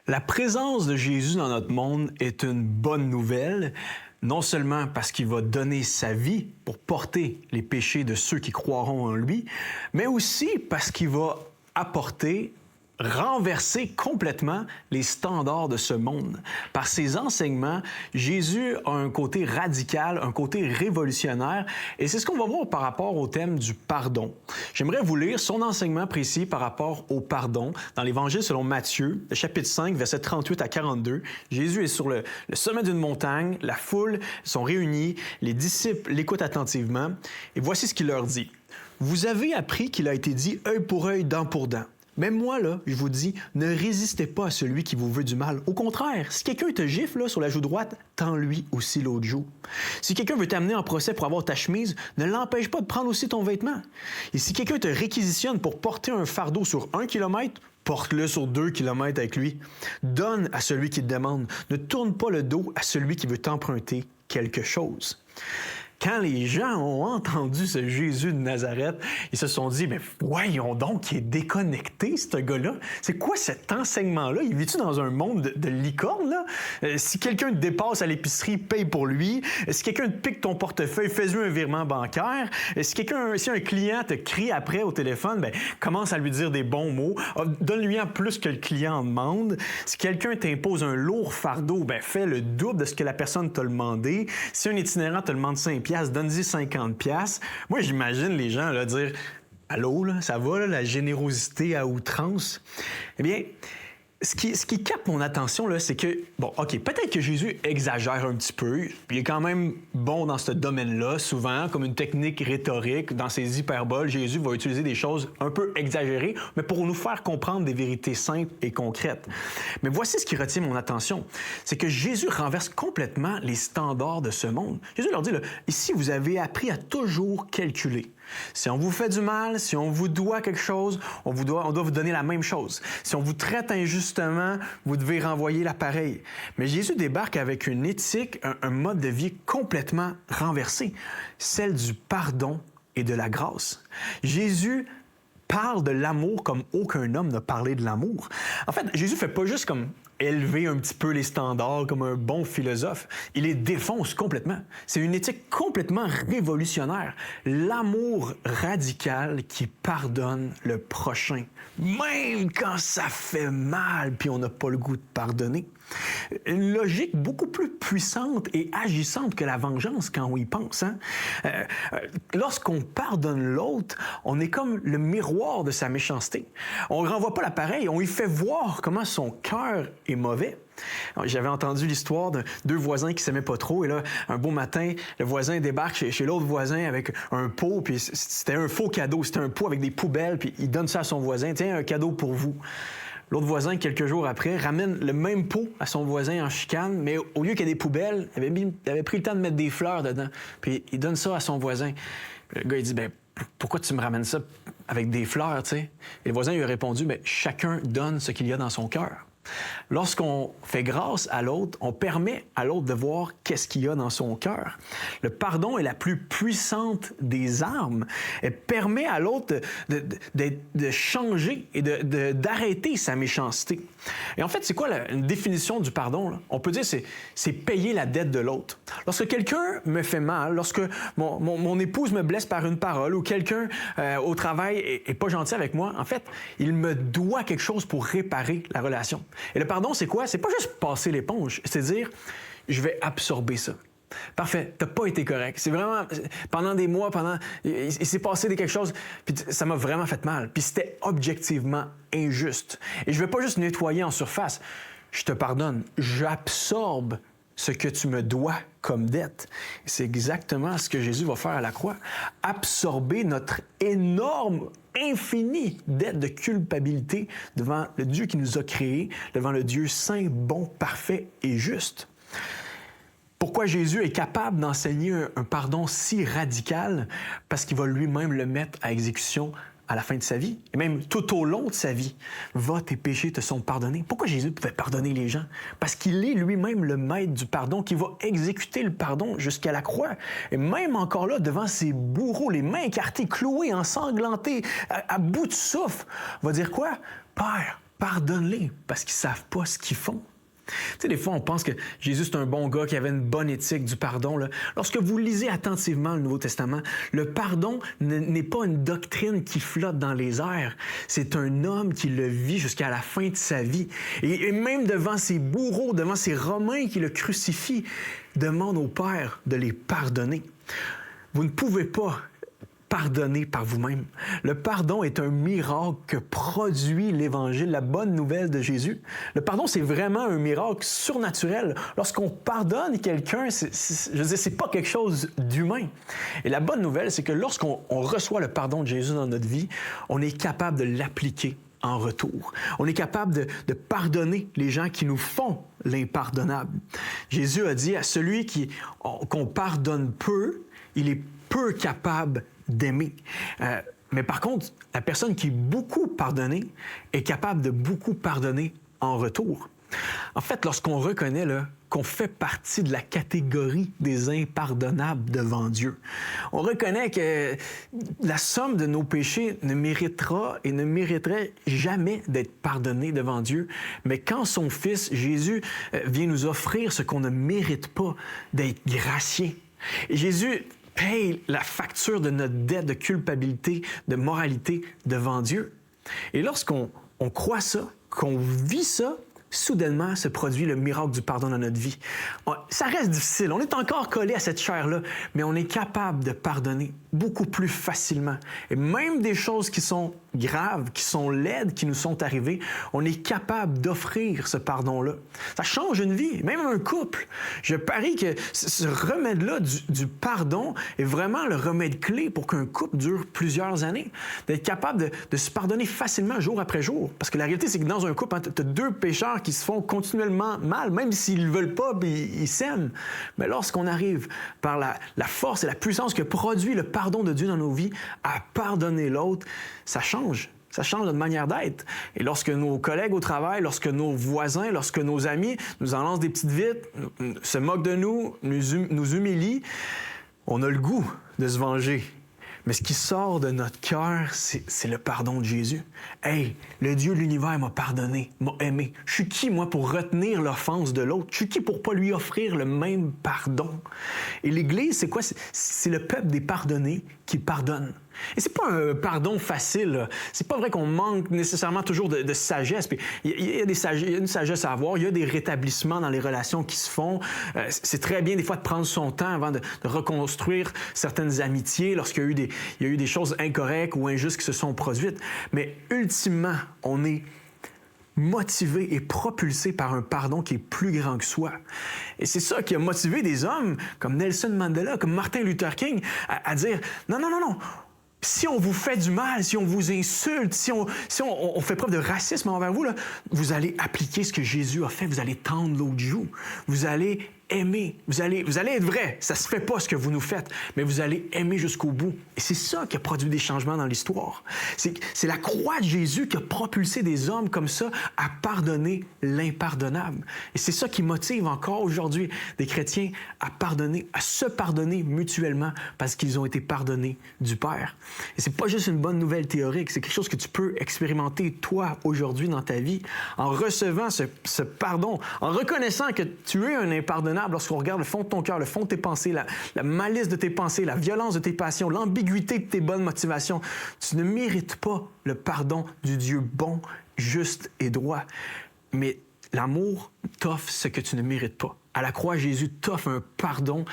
La présence de Jésus dans notre monde est une bonne nouvelle, non seulement parce qu'il va donner sa vie pour porter les péchés de ceux qui croiront en lui, mais aussi parce qu'il va renverser complètement les standards de ce monde. Par ses enseignements, Jésus a un côté radical, un côté révolutionnaire, et c'est ce qu'on va voir par rapport au thème du pardon. J'aimerais vous lire son enseignement précis par rapport au pardon dans l'Évangile selon Matthieu, le chapitre 5, versets 38 à 42. Jésus est sur le sommet d'une montagne, la foule sont réunis, les disciples l'écoutent attentivement, et voici ce qu'il leur dit. « Vous avez appris qu'il a été dit œil pour œil, dent pour dent. Même moi, là, je vous dis, ne résistez pas à celui qui vous veut du mal. Au contraire, si quelqu'un te gifle là, sur la joue droite, tends-lui aussi l'autre joue. Si quelqu'un veut t'amener en procès pour avoir ta chemise, ne l'empêche pas de prendre aussi ton vêtement. Et si quelqu'un te réquisitionne pour porter un fardeau sur 1 kilomètre, porte-le sur 2 kilomètres avec lui. Donne à celui qui te demande. Ne tourne pas le dos à celui qui veut t'emprunter quelque chose. » Quand les gens ont entendu ce Jésus de Nazareth, ils se sont dit, mais voyons donc, il est déconnecté, ce gars-là. C'est quoi cet enseignement-là? Il vit-tu dans un monde de licorne, là? Si quelqu'un te dépasse à l'épicerie, paye pour lui. Si quelqu'un te pique ton portefeuille, fais-lui un virement bancaire. Si un client te crie après au téléphone, ben, commence à lui dire des bons mots. Donne-lui en plus que le client en demande. Si quelqu'un t'impose un lourd fardeau, ben, fais le double de ce que la personne t'a demandé. Si un itinérant te demande 5 donne-y 50 piastres. Moi, j'imagine les gens là, dire « Allô, là, ça va, là, la générosité à outrance? » Eh bien, ce qui capte mon attention, là, c'est que, bon, OK, peut-être que Jésus exagère un petit peu. Il est quand même bon dans ce domaine-là, souvent, comme une technique rhétorique. Dans ses hyperboles, Jésus va utiliser des choses un peu exagérées, mais pour nous faire comprendre des vérités simples et concrètes. Mais voici ce qui retient mon attention. C'est que Jésus renverse complètement les standards de ce monde. Jésus leur dit, là, ici, vous avez appris à toujours calculer. Si on vous fait du mal, si on vous doit quelque chose, on doit vous donner la même chose. Si on vous traite injustement, vous devez renvoyer l'appareil. Mais Jésus débarque avec une éthique, un mode de vie complètement renversé, celle du pardon et de la grâce. Jésus parle de l'amour comme aucun homme n'a parlé de l'amour. En fait, Jésus ne fait pas juste comme élever un petit peu les standards comme un bon philosophe. Il les défonce complètement. C'est une éthique complètement révolutionnaire. L'amour radical qui pardonne le prochain, même quand ça fait mal puis on n'a pas le goût de pardonner. Une logique beaucoup plus puissante et agissante que la vengeance quand on y pense. Hein? Lorsqu'on pardonne l'autre, on est comme le miroir de sa méchanceté. On ne renvoie pas l'appareil, on lui fait voir comment son cœur est mauvais. J'avais entendu l'histoire de deux voisins qui ne s'aimaient pas trop et là, un beau matin, le voisin débarque chez l'autre voisin avec un pot, puis c'était un faux cadeau, c'était un pot avec des poubelles, puis il donne ça à son voisin. « Tiens, un cadeau pour vous. » L'autre voisin, quelques jours après, ramène le même pot à son voisin en chicane, mais au lieu qu'il y ait des poubelles, il avait pris le temps de mettre des fleurs dedans. Puis il donne ça à son voisin. Puis le gars, il dit, « Ben, pourquoi tu me ramènes ça avec des fleurs, tu sais? » Et le voisin lui a répondu, « Ben, chacun donne ce qu'il y a dans son cœur. » Lorsqu'on fait grâce à l'autre, on permet à l'autre de voir qu'est-ce qu'il y a dans son cœur. Le pardon est la plus puissante des armes. Elle permet à l'autre de changer et d'arrêter sa méchanceté. Et en fait, c'est quoi une définition du pardon, là? On peut dire que c'est payer la dette de l'autre. Lorsque quelqu'un me fait mal, lorsque mon épouse me blesse par une parole ou quelqu'un au travail est pas gentil avec moi, en fait, il me doit quelque chose pour réparer la relation. Et le pardon, c'est quoi? C'est pas juste passer l'éponge, c'est dire, je vais absorber ça. Parfait, t'as pas été correct. C'est vraiment, pendant des mois, il s'est passé quelque chose, puis ça m'a vraiment fait mal. Puis c'était objectivement injuste. Et je vais pas juste nettoyer en surface. Je te pardonne, j'absorbe ce que tu me dois comme dette. C'est exactement ce que Jésus va faire à la croix. Absorber notre énorme, infinie dette de culpabilité devant le Dieu qui nous a créés, devant le Dieu saint, bon, parfait et juste. Pourquoi Jésus est capable d'enseigner un pardon si radical? Parce qu'il va lui-même le mettre à exécution à la fin de sa vie, et même tout au long de sa vie. Va, tes péchés te sont pardonnés. Pourquoi Jésus pouvait pardonner les gens? Parce qu'il est lui-même le maître du pardon, qui va exécuter le pardon jusqu'à la croix. Et même encore là, devant ses bourreaux, les mains écartées, clouées, ensanglantées, à bout de souffle, va dire quoi? Père, pardonne-les parce qu'ils ne savent pas ce qu'ils font. Tu sais, des fois, on pense que Jésus, c'est un bon gars qui avait une bonne éthique du pardon. Là. Lorsque vous lisez attentivement le Nouveau Testament, le pardon n'est pas une doctrine qui flotte dans les airs. C'est un homme qui le vit jusqu'à la fin de sa vie. Et même devant ses bourreaux, devant ses Romains qui le crucifient, demande au Père de les pardonner. Vous ne pouvez pas pardonner par vous-même. Le pardon est un miracle que produit l'Évangile, la bonne nouvelle de Jésus. Le pardon, c'est vraiment un miracle surnaturel. Lorsqu'on pardonne quelqu'un, c'est pas quelque chose d'humain. Et la bonne nouvelle, c'est que lorsqu'on reçoit le pardon de Jésus dans notre vie, on est capable de l'appliquer en retour. On est capable de pardonner les gens qui nous font l'impardonnable. Jésus a dit à celui qu'on pardonne peu, il est peu capable d'aimer. Mais par contre, la personne qui est beaucoup pardonnée est capable de beaucoup pardonner en retour. En fait, lorsqu'on reconnaît qu'on fait partie de la catégorie des impardonnables devant Dieu, on reconnaît que la somme de nos péchés ne méritera et ne mériterait jamais d'être pardonné devant Dieu. Mais quand son Fils, Jésus, vient nous offrir ce qu'on ne mérite pas, d'être gracié. Et Jésus paye la facture de notre dette de culpabilité, de moralité devant Dieu. Et lorsqu'on croit ça, qu'on vit ça, soudainement se produit le miracle du pardon dans notre vie. Ça reste difficile, on est encore collé à cette chair-là, mais on est capable de pardonner beaucoup plus facilement. Et même des choses qui sont graves, qui sont laides, qui nous sont arrivées, on est capable d'offrir ce pardon-là. Ça change une vie, même un couple. Je parie que ce remède-là du pardon est vraiment le remède clé pour qu'un couple dure plusieurs années. D'être capable de se pardonner facilement jour après jour. Parce que la réalité, c'est que dans un couple, tu as deux pécheurs qui se font continuellement mal, même s'ils ne veulent pas, ils s'aiment. Mais lorsqu'on arrive par la force et la puissance que produit le pardon de Dieu dans nos vies à pardonner l'autre, ça change. Ça change notre manière d'être. Et lorsque nos collègues au travail, lorsque nos voisins, lorsque nos amis nous en lancent des petites vites, se moquent de nous, nous humilient, on a le goût de se venger. Mais ce qui sort de notre cœur, c'est le pardon de Jésus. Hey, le Dieu de l'univers m'a pardonné, m'a aimé. Je suis qui, moi, pour retenir l'offense de l'autre? Je suis qui pour pas lui offrir le même pardon? Et l'Église, c'est quoi? C'est le peuple des pardonnés qui pardonne. Et c'est pas un pardon facile. Là. C'est pas vrai qu'on manque nécessairement toujours de sagesse. Puis il y a une sagesse à avoir. Il y a des rétablissements dans les relations qui se font. C'est très bien des fois de prendre son temps avant de reconstruire certaines amitiés lorsqu'il y a eu des choses incorrectes ou injustes qui se sont produites. Mais ultimement, on est motivé et propulsé par un pardon qui est plus grand que soi. Et c'est ça qui a motivé des hommes comme Nelson Mandela, comme Martin Luther King, à dire « Non, si on vous fait du mal, si on vous insulte, si on fait preuve de racisme envers vous, là, vous allez appliquer ce que Jésus a fait, vous allez tendre l'autre joue, vous allez aimer, vous allez être vrai. Ça se fait pas ce que vous nous faites, mais vous allez aimer jusqu'au bout. Et c'est ça qui a produit des changements dans l'histoire. C'est la croix de Jésus qui a propulsé des hommes comme ça à pardonner l'impardonnable. Et c'est ça qui motive encore aujourd'hui des chrétiens à pardonner, à se pardonner mutuellement parce qu'ils ont été pardonnés du Père. Et c'est pas juste une bonne nouvelle théorique, c'est quelque chose que tu peux expérimenter toi aujourd'hui dans ta vie en recevant ce pardon, en reconnaissant que tu es un impardonnable. Lorsqu'on regarde le fond de ton cœur, le fond de tes pensées, la malice de tes pensées, la violence de tes passions, l'ambiguïté de tes bonnes motivations, tu ne mérites pas le pardon du Dieu bon, juste et droit. Mais l'amour t'offre ce que tu ne mérites pas. À la croix, Jésus t'offre un pardon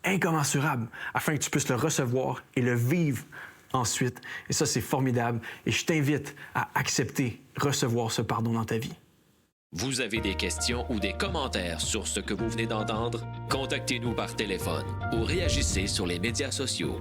incommensurable afin que tu puisses le recevoir et le vivre ensuite. Et ça, c'est formidable. Et je t'invite à accepter, recevoir ce pardon dans ta vie. Vous avez des questions ou des commentaires sur ce que vous venez d'entendre? Contactez-nous par téléphone ou réagissez sur les médias sociaux.